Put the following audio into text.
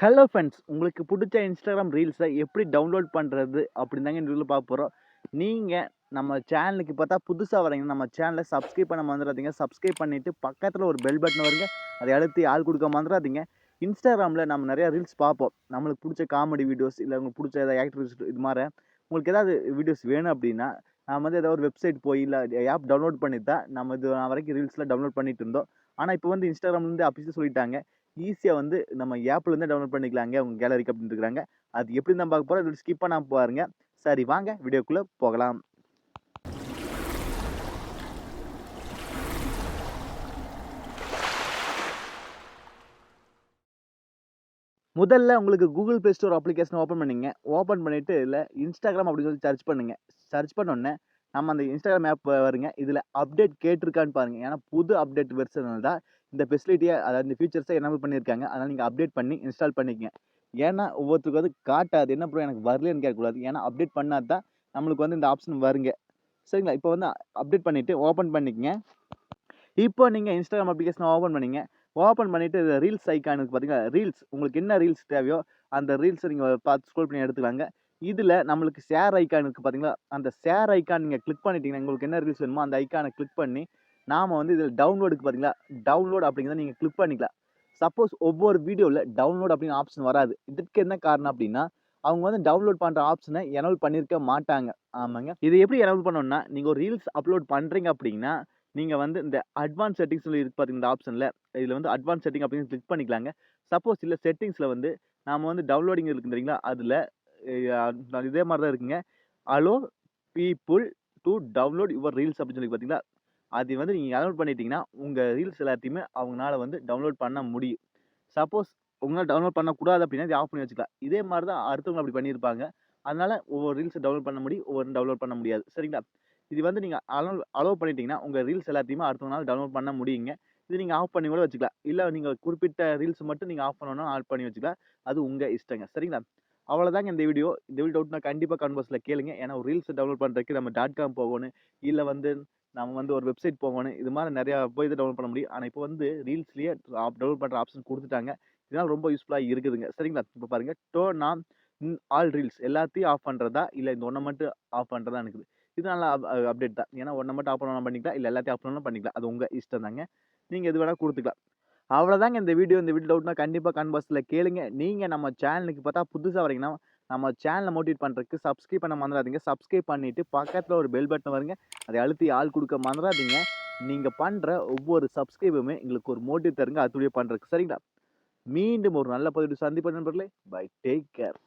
Hello friends, உங்களுக்கு புடிச்ச Instagram ரீல்ஸ எப்படி டவுன்லோட் பண்றது அப்படின்னு தாங்க இந்த வீடியோல பார்க்க போறோம். நீங்க நம்ம சேனலுக்கு பார்த்தா புதுசா வரீங்கன்னா, நம்ம சேனல சப்ஸ்கிரைப் பண்ண மறந்துறாதீங்க. சப்ஸ்கிரைப் பண்ணிட்டு பக்கத்துல ஒரு பெல் பட்டன் வருங்க. அதை அழுத்தி ஆள் குடுக்க மறந்துறாதீங்க. Instagramல நம்ம நெறைய ரீல்ஸ் பார்ப்போம். நம்மளுக்கு புடிச்ச காமெடி வீடியோஸ், இல்ல உங்களுக்கு புடிச்ச ஏதாவது ஆக்டிவிட்டீஸ் இது மாரி உங்களுக்கு ஏதாவது வீடியோஸ் வேணும் அப்படின்னா, நாம வந்து ஏதாவது ஒரு வெப்சைட் போய் இல்ல ஆப் டவுன்லோட் பண்ணி தான் நம்ம இது வரைக்கும் ரீல்ஸ்லாம் டவுன்லோட் பண்ணிட்டு இருந்தோம். ஆனா இப்போ வந்து Instagramலருந்து அஃபிஷியலா சொல்லிட்டாங்க. ஈஸியா வந்து நம்ம ஆப்ல இருந்தே டவுன்லோட் பண்ணிக்கலாங்க உங்க கேலரிக்கு அப்படின்னு இருக்காங்க. அது எப்படி தான் பார்க்க போறோம். ஸ்கிப் பண்ணாம பாருங்க. சரி வாங்க வீடியோக்குள்ள போகலாம். முதல்ல உங்களுக்கு Google Play Store application open பண்ணீங்க. ஓப்பன் பண்ணிட்டு இதுல Instagram அப்படின்னு சொல்லி சர்ச் பண்ணுங்க. சர்ச் பண்ணோனே நம்ம அந்த Instagram ஆப் வருங்க. இதுல அப்டேட் கேட்டிருக்கான்னு பாருங்க. ஏன்னா புது அப்டேட் வெர்ஷன்ல தான் இந்த ஃபெசிலிட்டிய அதாவது இந்த ஃபீச்சர்ஸ எனேபிள் பண்ணியிருக்காங்க. அதனால நீங்க அப்டேட் பண்ணி இன்ஸ்டால் பண்ணிக்கங்க. ஏன்னா ஒவ்வொருத்தருக்கு வந்து காட்டாது. என்ன ப்ரோ எனக்கு வரலன்னு கேட்கக்கூடாது. ஏன்னா அப்டேட் பண்ணா தான் நம்மளுக்கு வந்து இந்த ஆப்ஷன் வருங்க. சரிங்களா? இப்போ வந்து அப்டேட் பண்ணிட்டு ஓப்பன் பண்ணிக்கங்க. இப்போ நீங்க Instagram அப்ளிகேஷன ஓப்பன் பண்ணீங்க. ஓப்பன் பண்ணிட்டு ரீல்ஸ் ஐகான் இருக்கு பார்த்தீங்களா? ரீல்ஸ் உங்களுக்கு என்ன ரீல்ஸ் தேவையோ, அந்த ரீல்ஸ நீங்க பார்த்து ஸ்க்ரோல் பண்ணி எடுத்துக்கலாங்க. இதுல நம்மளுக்கு ஷேர் ஐகான் இருக்கு பார்த்தீங்களா? அந்த ஷேர் ஐகான் நீங்க கிளிக் பண்ணிட்டீங்கன்னா, உங்களுக்கு என்ன ரீல்ஸ் வேணுமோ அந்த ஐகான கிளிக் பண்ணி, நாம வந்து இதுல டவுன்லோட் இருக்கு பார்த்தீங்களா? டவுன்லோட் அப்படிங்கிறத நீங்க கிளிக் பண்ணிக்கலாம். சப்போஸ் ஒவ்வொரு வீடியோல டவுன்லோட் அப்படின்னு ஆப்ஷன் வராது. இதற்கு என்ன காரணம் அப்படின்னா, அவங்க வந்து டவுன்லோட் பண்ற ஆப்ஷன எனேபிள் பண்ணியிருக்க மாட்டாங்க. ஆமாங்க. இத எப்படி எனேபிள் பண்ணணும்னா, நீங்க ஒரு ரீல்ஸ் அப்லோட் பண்றீங்க அப்படின்னா, நீங்க வந்து இந்த அட்வான்ஸ் செட்டிங்ஸ் சொல்லி இருக்கு பாத்தீங்க இந்த ஆப்ஷன்ல. இதுல வந்து அட்வான்ஸ் செட்டிங் அப்படின்னு கிளிக் பண்ணிக்கலாங்க. சப்போஸ் இல்ல செட்டிங்ஸ்ல வந்து நாம வந்து டவுன்லோடிங் இருக்கு தெரியுங்களா? அதுல இதே மாரி தான் இருக்குங்க. Hello people to download your reels அப்படின்னு சொல்லி பாத்தீங்களா? அது வந்து நீங்க டவுன்லோட் பண்ணிட்டீங்கன்னா, உங்க ரீல்ஸ் எல்லாத்தையுமே அவங்கனால வந்து டவுன்லோட் பண்ண முடியும். சப்போஸ் உங்களால டவுன்லோட் பண்ணக்கூடாது அப்படின்னா, இத ஆஃப் பண்ணி வச்சுக்கலாம். இதே மாரி தான் அடுத்தவங்க அப்படி பண்ணியிருப்பாங்க. அதனால ஒவ்வொரு ரீல்ஸ டவுன்லோட் பண்ண முடியும். ஒவ்வொன்னு டவுன்லோட் பண்ண முடியாது. சரிங்களா? இது வந்து நீங்க அலோவ் பண்ணிட்டீங்கன்னா, உங்க ரீல்ஸ் எல்லாத்தையுமே அடுத்தவங்கனால டவுன்லோட் பண்ண முடியுங்க. இது நீங்க ஆஃப் பண்ணி கூட வச்சுக்கலாம். இல்ல நீங்க குறிப்பிட்ட ரீல்ஸ் மட்டும் நீங்க ஆஃப் பண்ணணும்னா ஆஃப் பண்ணி வச்சுக்கலாம். அது உங்க இஷ்டங்க. சரிங்களா? அவ்வளோதாங்க இந்த வீடியோ. இந்த வீடியோ டவுட்னா கண்டிப்பா கமெண்ட் பாக்ஸ்ல கேளுங்க. ஏன்னா ஒரு ரீல்ஸ் டவுன்லோட் பண்றதுக்கு நம்ம .com போகணும். இல்ல வந்து நம்ம வந்து ஒரு வெப்சைட் போகணும். இது மாரி நெறைய போய் தான் டவுன்லோட் பண்ண முடியும். ஆனா இப்போ வந்து ரீல்ஸ்லயே டவுன்லோட் பண்ற ஆப்ஷன் குடுத்துட்டாங்க. இதனால ரொம்ப யூஸ்ஃபுல்லா இருக்குதுங்க. சரிங்களா? இப்ப பாருங்க டர்ன் ஆன் ஆல் ரீல்ஸ் எல்லாத்தையும் ஆஃப் பண்றதா, இல்ல இந்த ஒண்ண மட்டும் ஆஃப் பண்றதான்னு இருக்குது. இது நல்ல அப்டேட் தான். ஏன்னா ஒண்ண மட்டும் ஆஃப் பண்ணணும்னா பண்ணிக்கலாம். இல்ல எல்லாத்தையும் ஆஃப் பண்ணணும்னா பண்ணிக்கலாம். அது உங்க இஷ்டம் தாங்க. நீங்க எது வேணா குடுத்துக்கலாம். அவ்வளோதாங்க இந்த வீடியோ. இந்த வீடியோ டவுட்னா கண்டிப்பா கமெண்ட் பாக்ஸ்ல கேளுங்க. நீங்க நம்ம சேனலுக்கு பார்த்தா புதுசா வரீங்கன்னா, நம்ம சேனல மோட்டிவேட் பண்றதுக்கு சப்ஸ்கிரைப் பண்ண மறந்துறாதீங்க. சப்ஸ்கிரைப் பண்ணிட்டு பக்கத்துல ஒரு பெல் பட்டன் வருங்க. அதை அழுத்தி ஆள் குடுக்க மறந்துறாதீங்க. நீங்க பண்ற ஒவ்வொரு சப்ஸ்கிரைபுமே எங்களுக்கு ஒரு மோட்டிவ் தருங்க. அடுத்த வீடியோ பண்றதுக்கு. சரிங்களா? மீண்டும் ஒரு நல்ல பதிவில் சந்திப்போம் நண்பர்களே. பை. Take care.